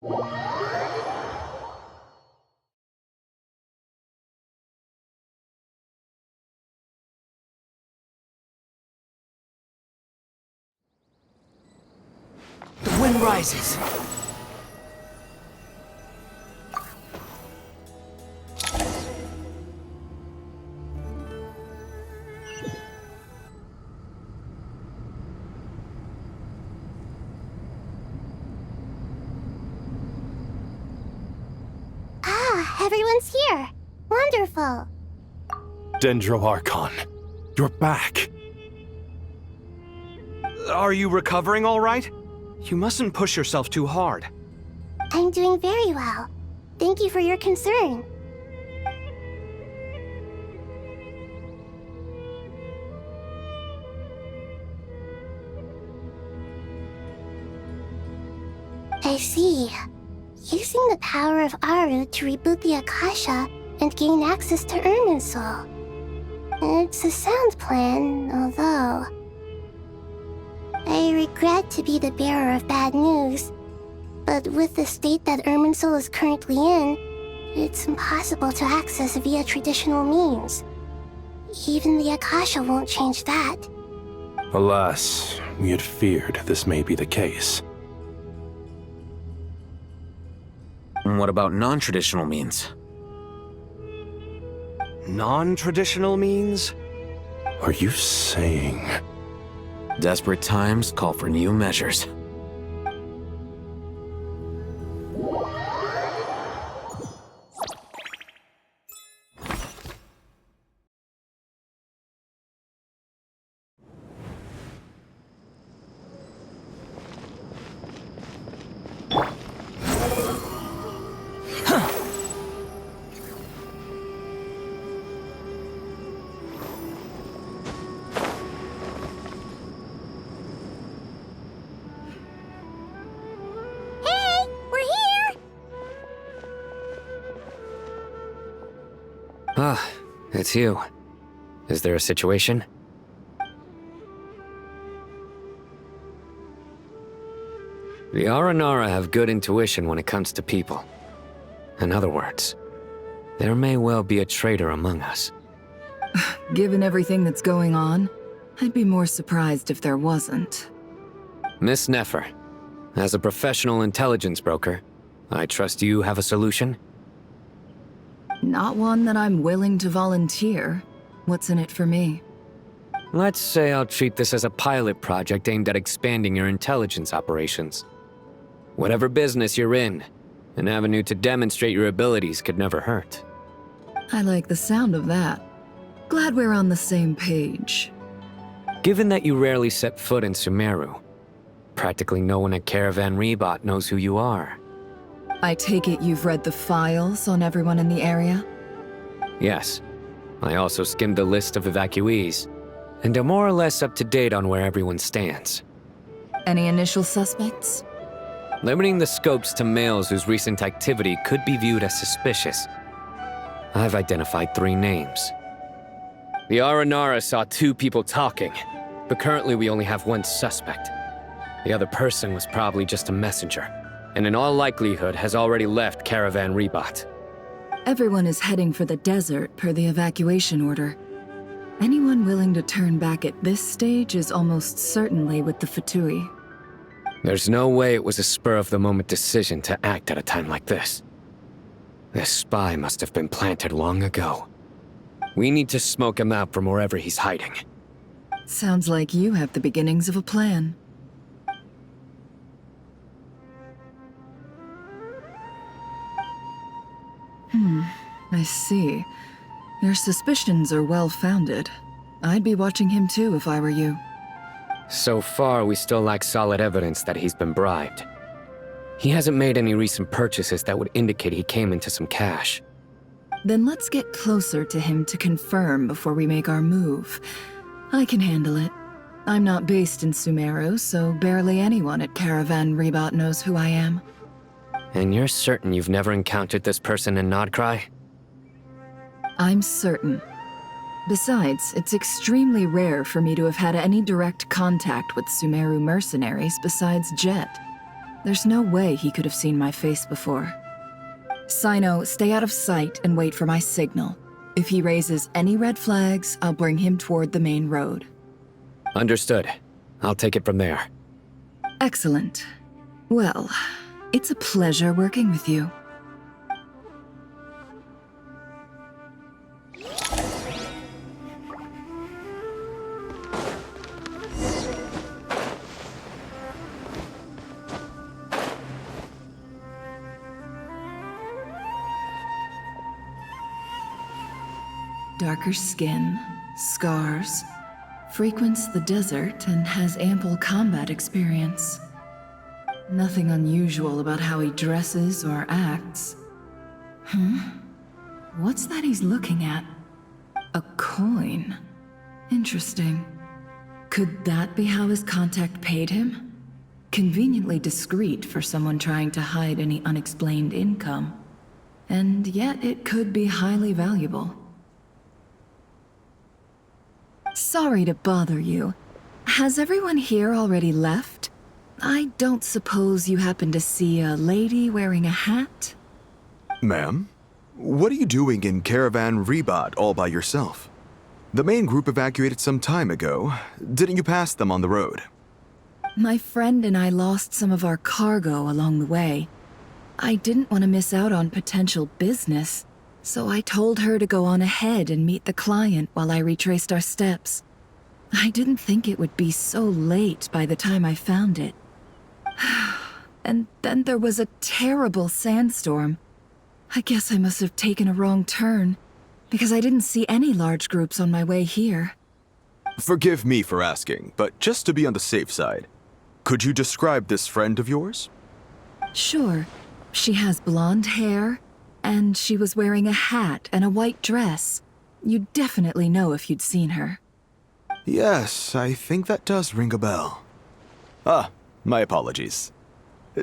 The wind rises. Everyone's here. Wonderful. Dendroarchon, you're back. Are you recovering all right? You mustn't push yourself too hard. I'm doing very well. Thank you for your concern. I see. Using the power of Aru to reboot the Akasha and gain access to Irminsul. It's a sound plan, although... I regret to be the bearer of bad news, but with the state that Irminsul is currently in, it's impossible to access via traditional means. Even the Akasha won't change that. Alas, we had feared this may be the case. What about non-traditional means? Non-traditional means? Are you saying... Desperate times call for new measures. Ah, it's you. Is there a situation? The Aranara have good intuition when it comes to people. In other words, there may well be a traitor among us. Given everything that's going on, I'd be more surprised if there wasn't. Miss Nefer, as a professional intelligence broker, I trust you have a solution? Not one that I'm willing to volunteer. What's in it for me? Let's say I'll treat this as a pilot project aimed at expanding your intelligence operations. Whatever business you're in, an avenue to demonstrate your abilities could never hurt. I like the sound of that. Glad we're on the same page. Given that you rarely set foot in Sumeru, practically no one at Caravan Rebot knows who you are. I take it you've read the files on everyone in the area? Yes. I also skimmed the list of evacuees, and am more or less up to date on where everyone stands. Any initial suspects? Limiting the scopes to males whose recent activity could be viewed as suspicious. I've identified 3 names. The Aranara saw 2 people talking, but currently we only have 1 suspect. The other person was probably just a messenger, and in all likelihood has already left Caravan Rebot. Everyone is heading for the desert per the evacuation order. Anyone willing to turn back at this stage is almost certainly with the Fatui. There's no way it was a spur-of-the-moment decision to act at a time like this. This spy must have been planted long ago. We need to smoke him out from wherever he's hiding. Sounds like you have the beginnings of a plan. I see. Your suspicions are well-founded. I'd be watching him too if I were you. So far, we still lack solid evidence that he's been bribed. He hasn't made any recent purchases that would indicate he came into some cash. Then let's get closer to him to confirm before we make our move. I can handle it. I'm not based in Sumeru, so barely anyone at Caravan Rebot knows who I am. And you're certain you've never encountered this person in Nodcry? I'm certain. Besides, it's extremely rare for me to have had any direct contact with Sumeru mercenaries besides Jet. There's no way he could have seen my face before. Sino, stay out of sight and wait for my signal. If he raises any red flags, I'll bring him toward the main road. Understood. I'll take it from there. Excellent. Well, it's a pleasure working with you. Darker skin, scars, frequents the desert and has ample combat experience. Nothing unusual about how he dresses or acts. What's that he's looking at? A coin. Interesting. Could that be how his contact paid him? Conveniently discreet for someone trying to hide any unexplained income. And yet it could be highly valuable. Sorry to bother you. Has everyone here already left? I don't suppose you happen to see a lady wearing a hat? Ma'am, what are you doing in Caravan Rebat all by yourself? The main group evacuated some time ago. Didn't you pass them on the road? My friend and I lost some of our cargo along the way. I didn't want to miss out on potential business, so I told her to go on ahead and meet the client while I retraced our steps. I didn't think it would be so late by the time I found it. And then there was a terrible sandstorm. I guess I must have taken a wrong turn, because I didn't see any large groups on my way here. Forgive me for asking, but just to be on the safe side, could you describe this friend of yours? Sure. She has blonde hair, and she was wearing a hat and a white dress. You'd definitely know if you'd seen her. Yes, I think that does ring a bell. Ah, my apologies.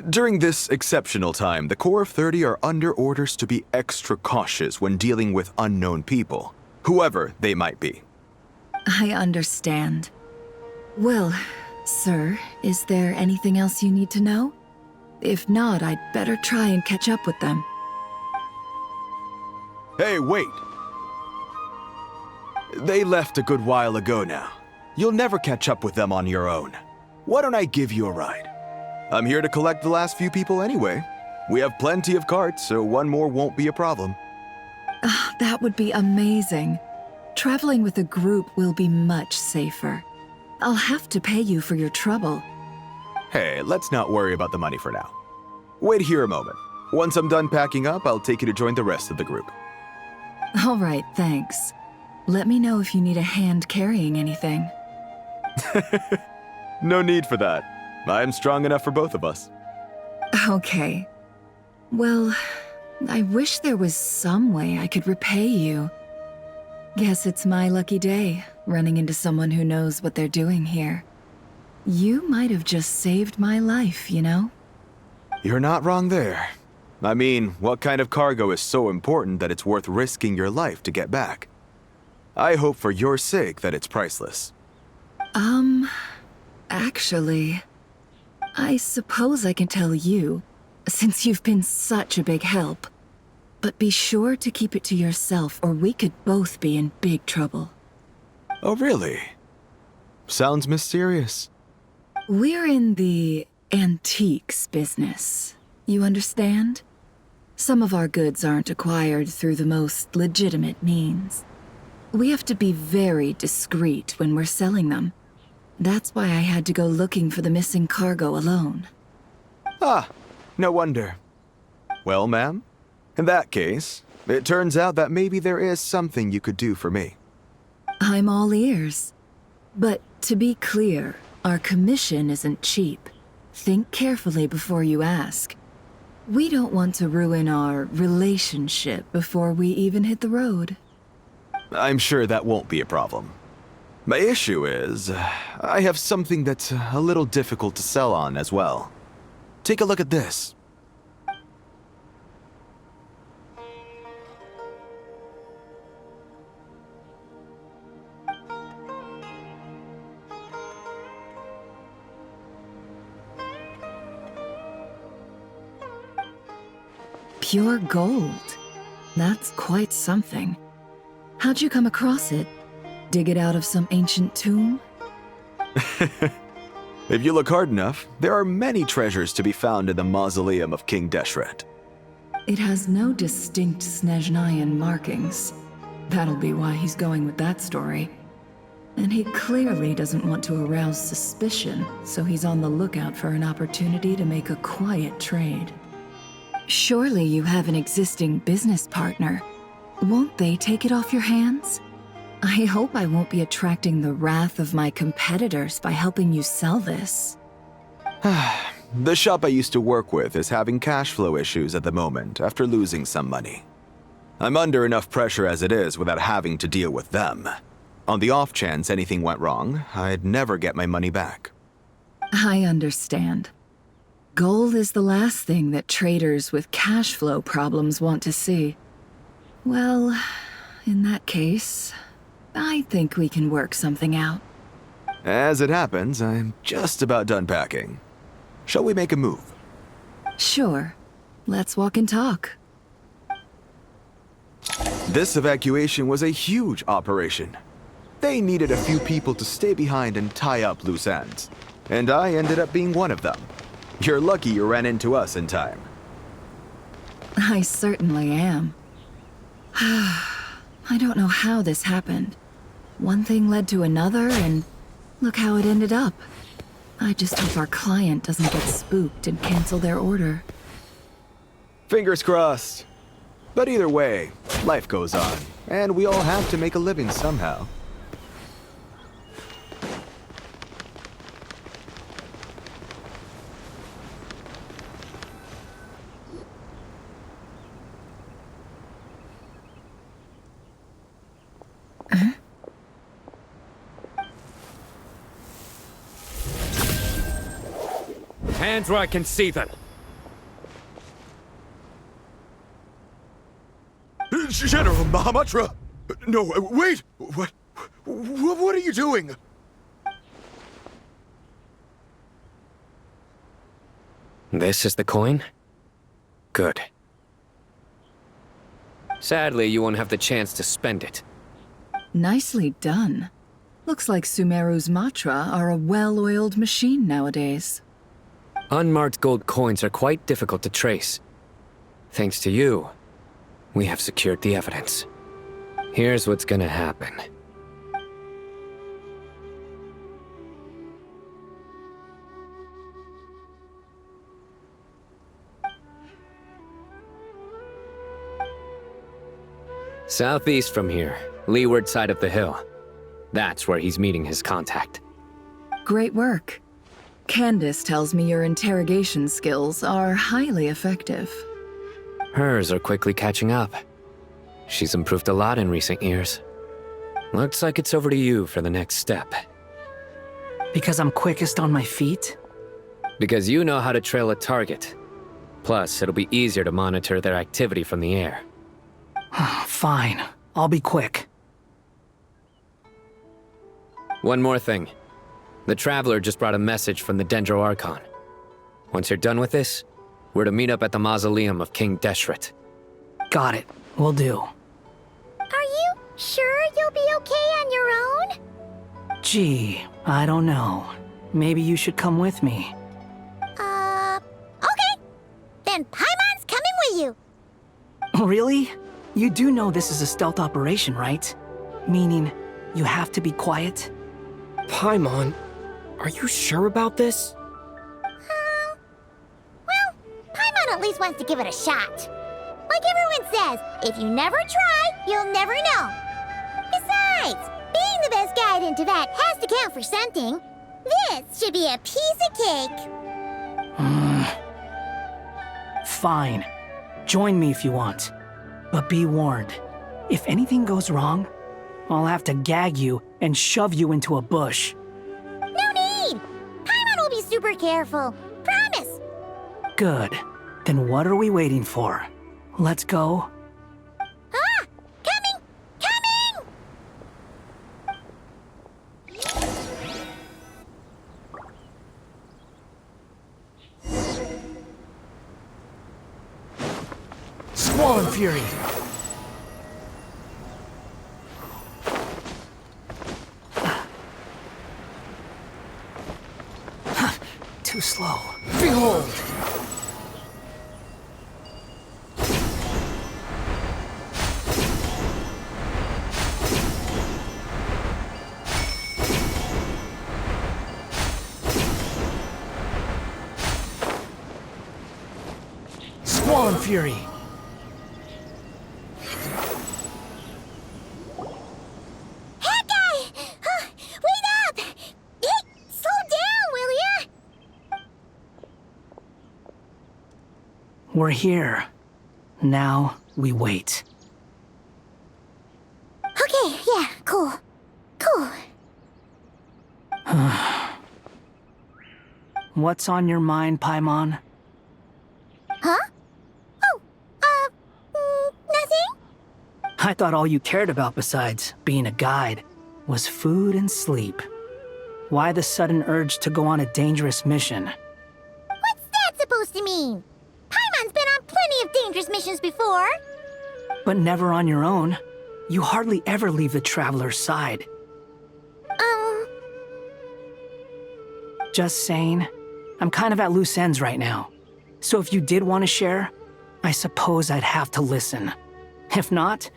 During this exceptional time, the Corps of 30 are under orders to be extra cautious when dealing with unknown people, whoever they might be. I understand. Well, sir, is there anything else you need to know? If not, I'd better try and catch up with them. Hey, wait! They left a good while ago now. You'll never catch up with them on your own. Why don't I give you a ride? I'm here to collect the last few people anyway. We have plenty of carts, so one more won't be a problem. That would be amazing. Traveling with a group will be much safer. I'll have to pay you for your trouble. Hey, let's not worry about the money for now. Wait here a moment. Once I'm done packing up, I'll take you to join the rest of the group. All right, thanks. Let me know if you need a hand carrying anything. No need for that. I'm strong enough for both of us. Okay. Well, I wish there was some way I could repay you. Guess it's my lucky day, running into someone who knows what they're doing here. You might have just saved my life, you know? You're not wrong there. I mean, what kind of cargo is so important that it's worth risking your life to get back? I hope for your sake that it's priceless. Actually, I suppose I can tell you, since you've been such a big help. But be sure to keep it to yourself, or we could both be in big trouble. Oh, really? Sounds mysterious. We're in the antiques business. You understand? Some of our goods aren't acquired through the most legitimate means. We have to be very discreet when we're selling them. That's why I had to go looking for the missing cargo alone. Ah, no wonder. Well, ma'am, in that case, it turns out that maybe there is something you could do for me. I'm all ears. But to be clear, our commission isn't cheap. Think carefully before you ask. We don't want to ruin our relationship before we even hit the road. I'm sure that won't be a problem. My issue is, I have something that's a little difficult to sell on as well. Take a look at this. Pure gold. That's quite something. How'd you come across it? Dig it out of some ancient tomb? If you look hard enough, there are many treasures to be found in the mausoleum of King Deshret. It has no distinct Snezhnayan markings. That'll be why he's going with that story. And he clearly doesn't want to arouse suspicion, so he's on the lookout for an opportunity to make a quiet trade. Surely you have an existing business partner. Won't they take it off your hands? I hope I won't be attracting the wrath of my competitors by helping you sell this. The shop I used to work with is having cash flow issues at the moment after losing some money. I'm under enough pressure as it is without having to deal with them. On the off chance anything went wrong, I'd never get my money back. I understand. Gold is the last thing that traders with cash flow problems want to see. Well, in that case, I think we can work something out. As it happens, I'm just about done packing. Shall we make a move? Sure. Let's walk and talk. This evacuation was a huge operation. They needed a few people to stay behind and tie up loose ends. And I ended up being one of them. You're lucky you ran into us in time. I certainly am. I don't know how this happened. One thing led to another, and look how it ended up. I just hope our client doesn't get spooked and cancel their order. Fingers crossed. But either way, life goes on, and we all have to make a living somehow. Hands where I can see them. General Mahamatra! No, wait! What are you doing? This is the coin? Good. Sadly, you won't have the chance to spend it. Nicely done. Looks like Sumeru's Matra are a well-oiled machine nowadays. Unmarked gold coins are quite difficult to trace. Thanks to you, we have secured the evidence. Here's what's gonna happen. Southeast from here, leeward side of the hill. That's where he's meeting his contact. Great work. Candace tells me your interrogation skills are highly effective. Hers are quickly catching up. She's improved a lot in recent years. Looks like it's over to you for the next step. Because I'm quickest on my feet? Because you know how to trail a target. Plus, it'll be easier to monitor their activity from the air. Fine. I'll be quick. One more thing. The Traveler just brought a message from the Dendro Archon. Once you're done with this, we're to meet up at the mausoleum of King Deshret. Got it. Will do. Are you sure you'll be okay on your own? Gee, I don't know. Maybe you should come with me. Okay. Then Paimon's coming with you. Really? You do know this is a stealth operation, right? Meaning, you have to be quiet? Paimon, are you sure about this? Well, Paimon at least wants to give it a shot. Like everyone says, if you never try, you'll never know. Besides, being the best guide into that has to count for something. This should be a piece of cake. Fine. Join me if you want. But be warned, if anything goes wrong, I'll have to gag you and shove you into a bush. No need! Paimon will be super careful. Promise! Good. Then what are we waiting for? Let's go. Ah! Coming! Coming! Squall and Fury! Too slow. Behold! Squall and Fury! That guy! Wait up! Hey, slow down, will ya? We're here. Now we wait. Okay, yeah, cool. Cool. What's on your mind, Paimon? Huh? Oh, nothing? I thought all you cared about besides being a guide was food and sleep. Why the sudden urge to go on a dangerous mission? What's that supposed to mean? Paimon's been on plenty of dangerous missions before. But never on your own. You hardly ever leave the traveler's side. Just saying, I'm kind of at loose ends right now. So if you did want to share, I suppose I'd have to listen. If not,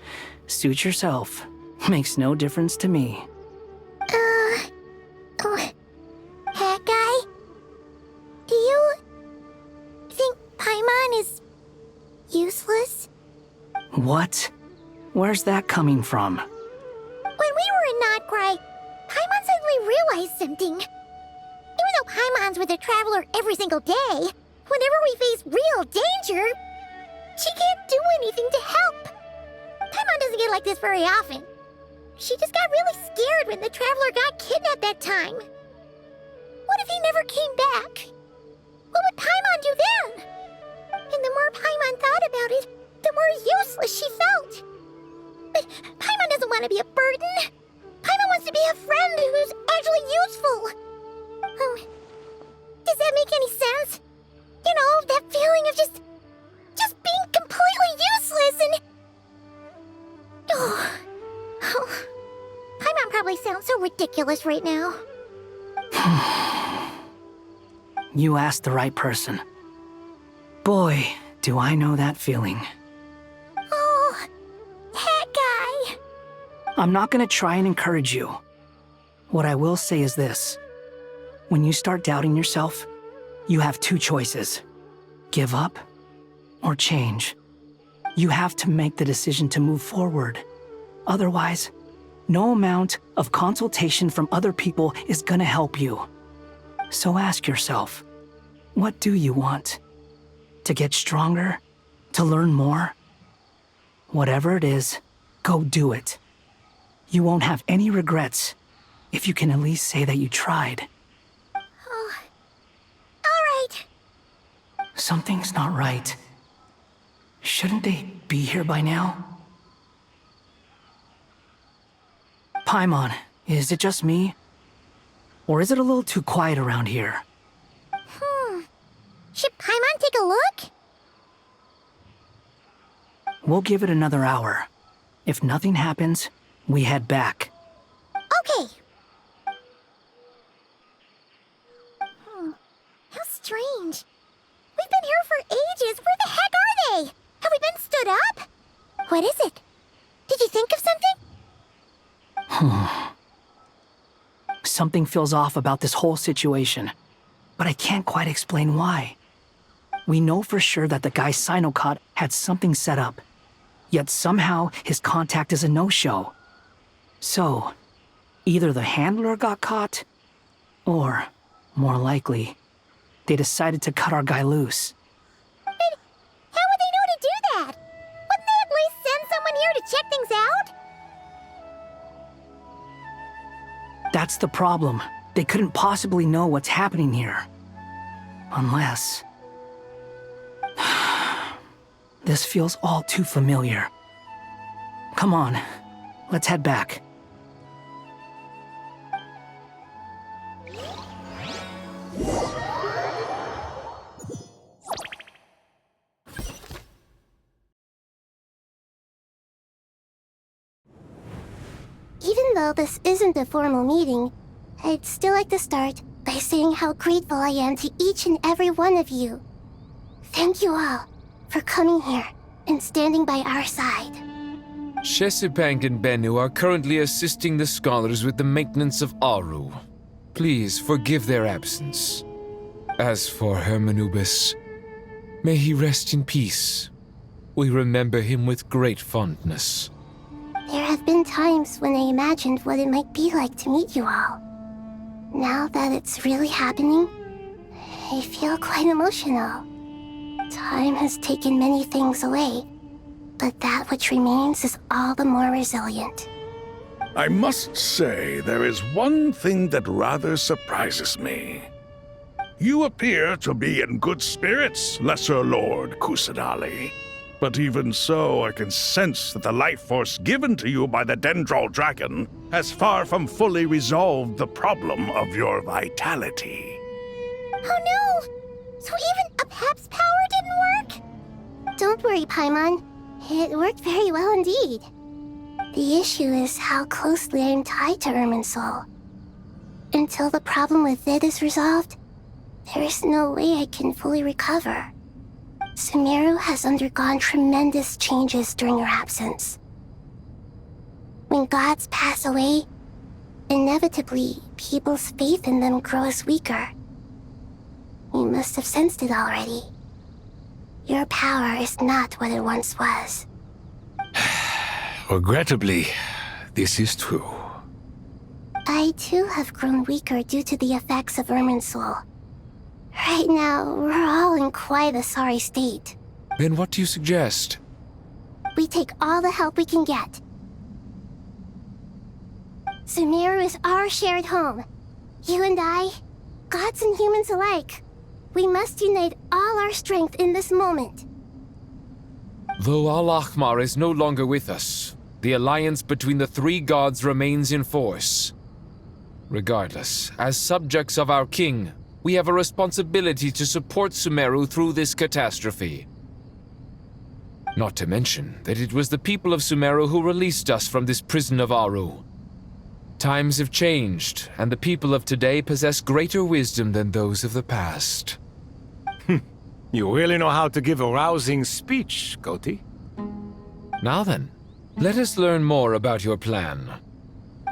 suit yourself. Makes no difference to me. Hat guy? Do you think Paimon is useless? What? Where's that coming from? When we were in Notcry, Paimon suddenly realized something. Even though Paimon's with a traveler every single day, whenever we face real danger, she can't do anything to help. Paimon doesn't get like this very often. She just got really scared when the traveler got kidnapped that time. What if he never came back? What would Paimon do then? And the more Paimon thought about it, the more useless she felt. But Paimon doesn't want to be a burden. Paimon wants to be a friend who's actually useful. Does that make any sense? You know, that feeling of just being completely useless and... Oh. Paimon probably sounds so ridiculous right now. You asked the right person. Boy, do I know that feeling. Oh, that guy. I'm not gonna try and encourage you. What I will say is this. When you start doubting yourself, you have two choices. Give up or change. You have to make the decision to move forward. Otherwise, no amount of consultation from other people is gonna help you. So ask yourself, what do you want? To get stronger? To learn more? Whatever it is, go do it. You won't have any regrets if you can at least say that you tried. All right. Something's not right. Shouldn't they be here by now? Paimon, is it just me? Or is it a little too quiet around here? Should Paimon take a look? We'll give it another hour. If nothing happens, we head back. Okay. How strange. We've been here for ages. Where the heck are they? Have we been stood up? What is it? Did you think of something? Something feels off about this whole situation, but I can't quite explain why. We know for sure that the guy Sinocot had something set up, yet somehow his contact is a no-show. So, either the handler got caught, or, more likely, they decided to cut our guy loose. But how would they know to do that? Wouldn't they at least send someone here to check things out? That's the problem. They couldn't possibly know what's happening here. Unless... This feels all too familiar. Come on, let's head back. though this isn't a formal meeting, I'd still like to start by saying how grateful I am to each and every one of you. Thank you all for coming here and standing by our side. Shesipank and Bennu are currently assisting the scholars with the maintenance of Aru. Please forgive their absence. As for Hermanubis, may he rest in peace. We remember him with great fondness. There have been times when I imagined what it might be like to meet you all. Now that it's really happening, I feel quite emotional. Time has taken many things away, but that which remains is all the more resilient. I must say, there is one thing that rather surprises me. You appear to be in good spirits, Lesser Lord Kusadali. But even so, I can sense that the life force given to you by the Dendral Dragon has far from fully resolved the problem of your vitality. Oh no! So even Apep's power didn't work? Don't worry, Paimon. It worked very well indeed. The issue is how closely I am tied to Irminsul. Until the problem with it is resolved, there is no way I can fully recover. Sumeru has undergone tremendous changes during your absence. When gods pass away, inevitably, people's faith in them grows weaker. You must have sensed it already. Your power is not what it once was. Regrettably, this is true. I too have grown weaker due to the effects of Irminsul. Right now, we're all in quite a sorry state. Then what do you suggest? We take all the help we can get. Sumeru is our shared home. You and I, gods and humans alike. We must unite all our strength in this moment. Though Al-Ahmar is no longer with us, the alliance between the three gods remains in force. Regardless, as subjects of our king, we have a responsibility to support Sumeru through this catastrophe. Not to mention that it was the people of Sumeru who released us from this prison of Aru. Times have changed, and the people of today possess greater wisdom than those of the past. You really know how to give a rousing speech, Goti. Now then, let us learn more about your plan.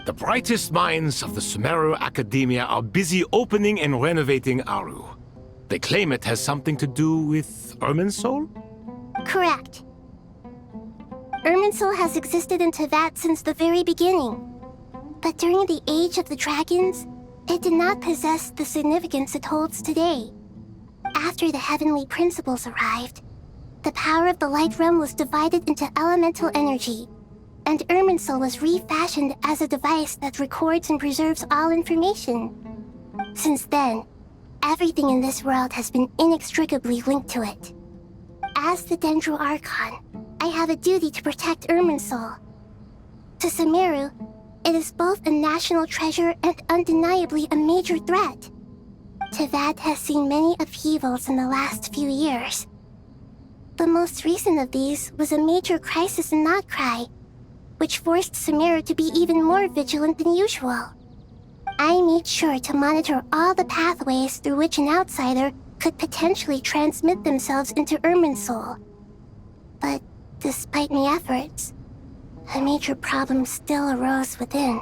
The brightest minds of the Sumeru Academia are busy opening and renovating Aru. They claim it has something to do with Irminsul? Correct. Irminsul has existed in Tevat since the very beginning. But during the Age of the Dragons, it did not possess the significance it holds today. After the heavenly principles arrived, the power of the Light Realm was divided into elemental energy, and Irminsul was refashioned as a device that records and preserves all information. Since then, everything in this world has been inextricably linked to it. As the Dendro Archon, I have a duty to protect Irminsul. To Sumeru, it is both a national treasure and undeniably a major threat. Tevat has seen many upheavals in the last few years. The most recent of these was a major crisis in Notcry, which forced Sumeru to be even more vigilant than usual. I made sure to monitor all the pathways through which an outsider could potentially transmit themselves into Irminsul. But despite my efforts, a major problem still arose within.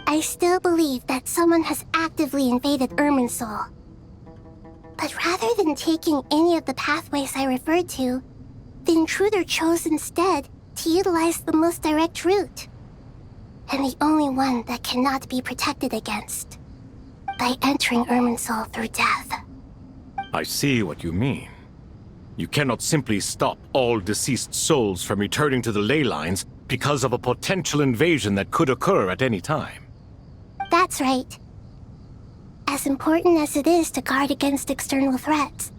I still believe that someone has actively invaded Irminsul. But rather than taking any of the pathways I referred to, the intruder chose instead to utilize the most direct route, and the only one that cannot be protected against, by entering Irminsul through death. I see what you mean. You cannot simply stop all deceased souls from returning to the ley lines because of a potential invasion that could occur at any time. That's right. As important as it is to guard against external threats,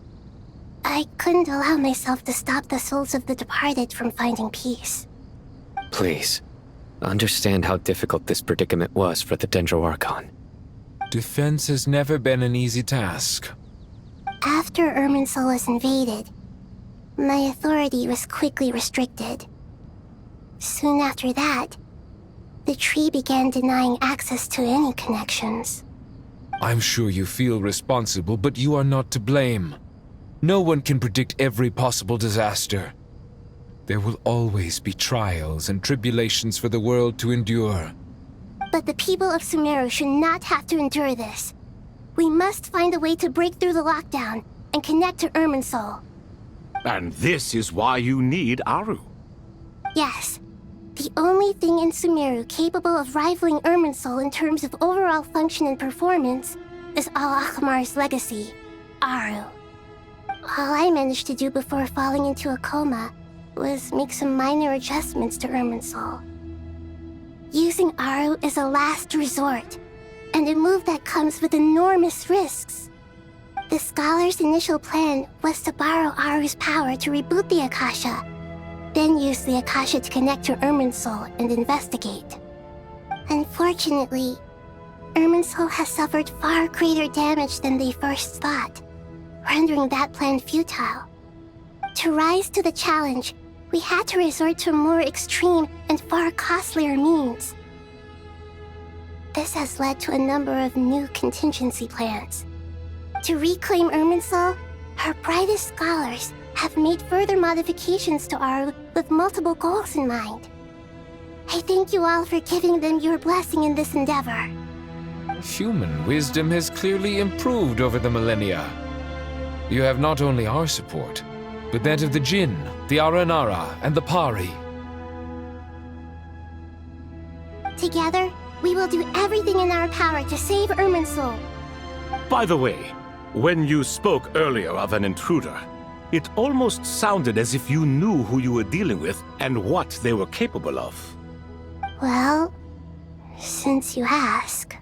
I couldn't allow myself to stop the souls of the departed from finding peace. Please, understand how difficult this predicament was for the Dendro Archon. Defense has never been an easy task. After Irminsul was invaded, my authority was quickly restricted. Soon after that, the tree began denying access to any connections. I'm sure you feel responsible, but you are not to blame. No one can predict every possible disaster. There will always be trials and tribulations for the world to endure. But the people of Sumeru should not have to endure this. We must find a way to break through the lockdown and connect to Irminsul. And this is why you need Aru. Yes. The only thing in Sumeru capable of rivaling Irminsul in terms of overall function and performance is Al-Akhmar's legacy, Aru. All I managed to do before falling into a coma was make some minor adjustments to Irminsul. Using Aru is a last resort, and a move that comes with enormous risks. The scholar's initial plan was to borrow Aru's power to reboot the Akasha, then use the Akasha to connect to Irminsul and investigate. Unfortunately, Irminsul has suffered far greater damage than they first thought, rendering that plan futile. To rise to the challenge, we had to resort to a more extreme and far costlier means. This has led to a number of new contingency plans. To reclaim Irminsul, our brightest scholars have made further modifications to Aru with multiple goals in mind. I thank you all for giving them your blessing in this endeavor. Human wisdom has clearly improved over the millennia. You have not only our support, but that of the Jinn, the Aranara, and the Pari. Together, we will do everything in our power to save Irminsul. By the way, when you spoke earlier of an intruder, it almost sounded as if you knew who you were dealing with and what they were capable of. Well, since you ask.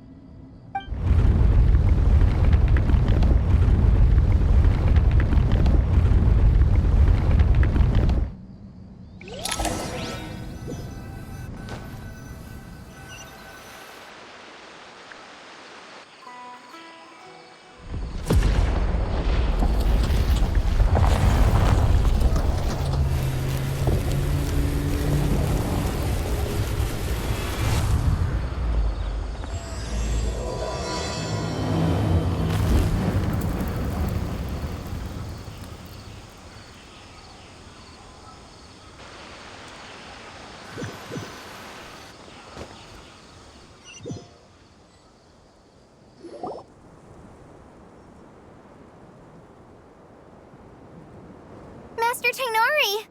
Master Tainari!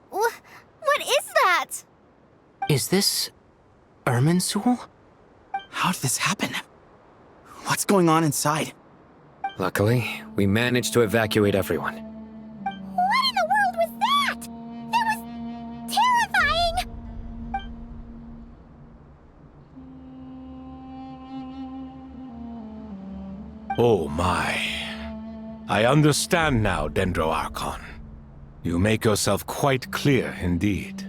What is that? Is this Irminsul? How did this happen? What's going on inside? Luckily, we managed to evacuate everyone. What in the world was that? That was terrifying! Oh my. I understand now, Dendro Archon. You make yourself quite clear indeed.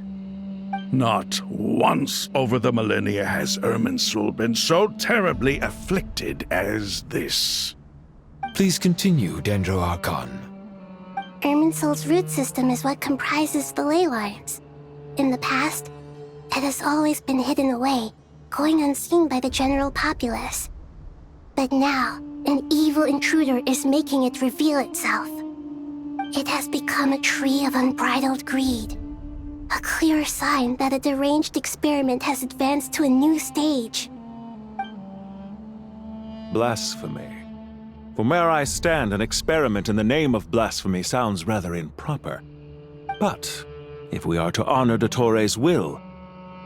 Not once over the millennia has Irminsul been so terribly afflicted as this. Please continue, Dendro Archon. Irminsul's root system is what comprises the ley lines. In the past, it has always been hidden away, going unseen by the general populace. But now, an evil intruder is making it reveal itself. It has become a tree of unbridled greed. A clear sign that a deranged experiment has advanced to a new stage. Blasphemy. From where I stand, an experiment in the name of blasphemy sounds rather improper. But if we are to honor Dottores' will,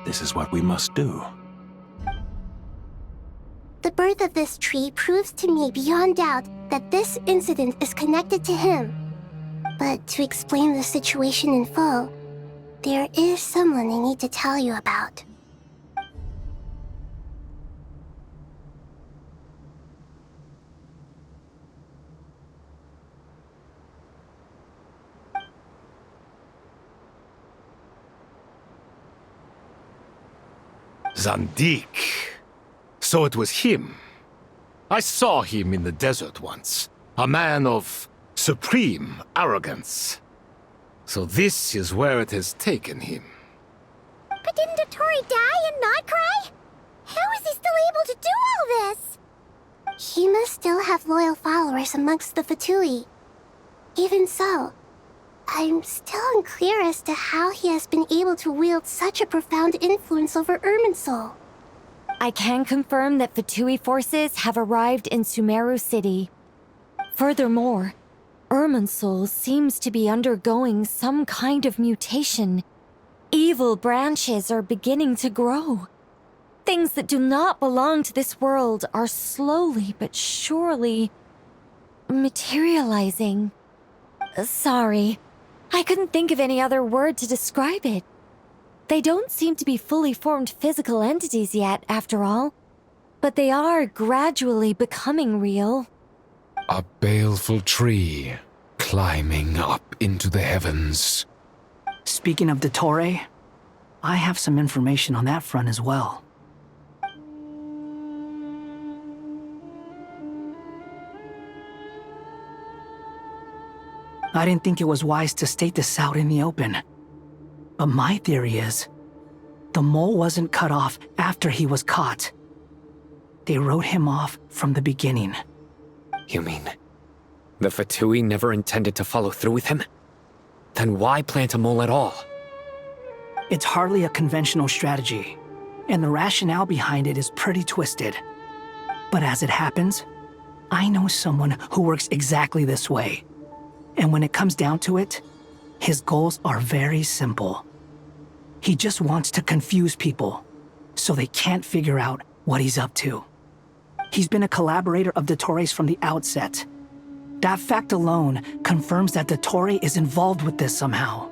this is what we must do. The birth of this tree proves to me beyond doubt that this incident is connected to him. But to explain the situation in full, there is someone I need to tell you about. Zandik. So it was him. I saw him in the desert once. A man of supreme arrogance. So this is where it has taken him. But didn't Dottore die and not cry? you able to do all this? He must still have loyal followers amongst the Fatui. Even so, I'm still unclear as to how he has been able to wield such a profound influence over Irminsul. I can confirm that Fatui forces have arrived in Sumeru City. Furthermore, Irminsul seems to be undergoing some kind of mutation. Evil branches are beginning to grow. Things that do not belong to this world are slowly but surely materializing. Sorry, I couldn't think of any other word to describe it. They don't seem to be fully formed physical entities yet, after all, but they are gradually becoming real. A baleful tree climbing up into the heavens. Speaking of Dottore, I have some information on that front as well. I didn't think it was wise to state this out in the open. But my theory is, the mole wasn't cut off after he was caught. They wrote him off from the beginning. You mean, the Fatui never intended to follow through with him? Then why plant a mole at all? It's hardly a conventional strategy, and the rationale behind it is pretty twisted. But as it happens, I know someone who works exactly this way. And when it comes down to it, his goals are very simple. He just wants to confuse people, so they can't figure out what he's up to. He's been a collaborator of Dottore's from the outset. That fact alone confirms that Dottore is involved with this somehow.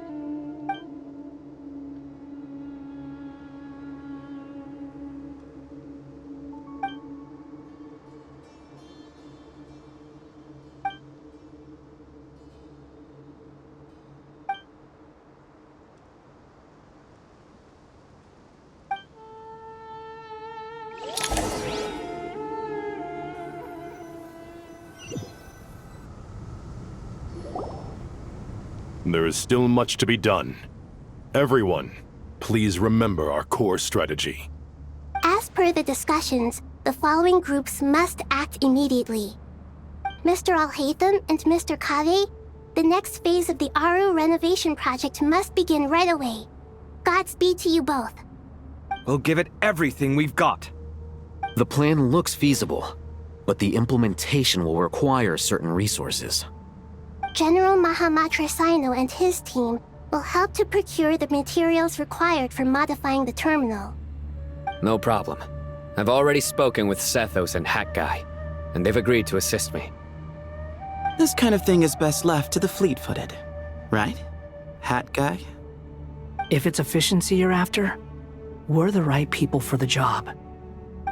There is still much to be done. Everyone, please remember our core strategy. As per the discussions, the following groups must act immediately. Mr. Al-Haytham and Mr. Kave, the next phase of the Aru renovation project must begin right away. Godspeed to you both. We'll give it everything we've got. The plan looks feasible, but the implementation will require certain resources. General Mahamatra Sino and his team will help to procure the materials required for modifying the terminal. No problem. I've already spoken with Sethos and Hat Guy, and they've agreed to assist me. This kind of thing is best left to the fleet-footed, right? Hat Guy? If it's efficiency you're after, we're the right people for the job.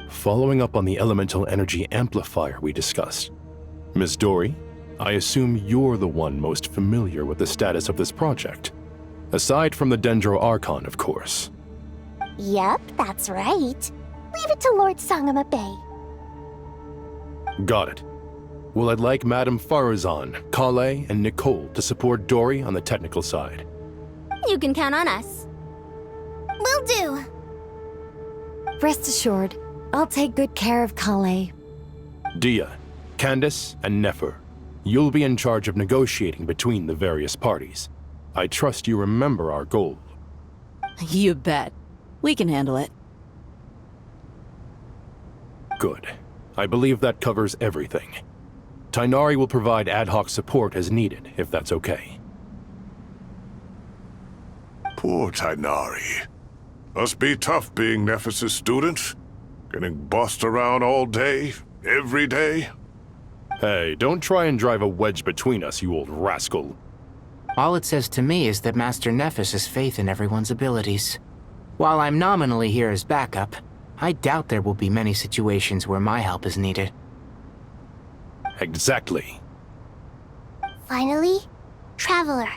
Following up on the elemental energy amplifier we discussed, Ms. Dory, I assume you're the one most familiar with the status of this project. Aside from the Dendro Archon, of course. Yep, that's right. Leave it to Lord Sangamabe. Got it. Well, I'd like Madame Farazan, Kale, and Nicole to support Dory on the technical side. You can count on us. Will do. Rest assured, I'll take good care of Kale. Dia, Candace, and Nefer, you'll be in charge of negotiating between the various parties. I trust you remember our goal. You bet. We can handle it. Good. I believe that covers everything. Tainari will provide ad hoc support as needed, if that's okay. Poor Tainari. Must be tough being Nephis' student. Getting bossed around all day, every day. Hey, don't try and drive a wedge between us, you old rascal. All it says to me is that Master Nephis has faith in everyone's abilities. While I'm nominally here as backup, I doubt there will be many situations where my help is needed. Exactly. Finally, Traveler,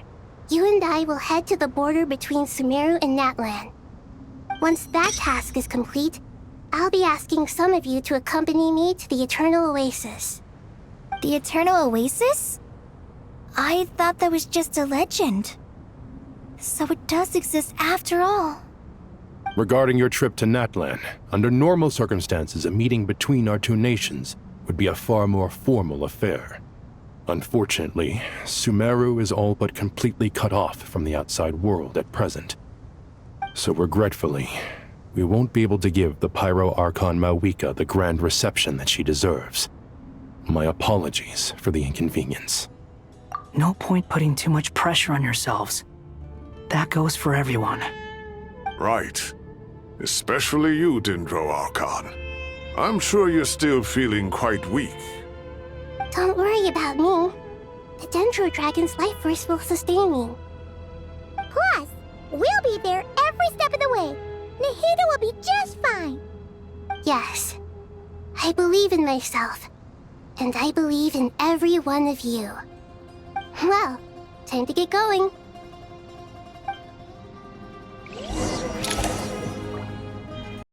you and I will head to the border between Sumeru and Natlan. Once that task is complete, I'll be asking some of you to accompany me to the Eternal Oasis. The Eternal Oasis? I thought that was just a legend. So it does exist after all. Regarding your trip to Natlan, under normal circumstances, a meeting between our two nations would be a far more formal affair. Unfortunately, Sumeru is all but completely cut off from the outside world at present. So regretfully, we won't be able to give the Pyro Archon Mawika the grand reception that she deserves. My apologies for the inconvenience. No point putting too much pressure on yourselves. That goes for everyone. Right. Especially you, Dendro Archon. I'm sure you're still feeling quite weak. Don't worry about me. The Dendro Dragon's life force will sustain me. Plus, we'll be there every step of the way. Nahida will be just fine. Yes. I believe in myself. And I believe in every one of you. Well, time to get going.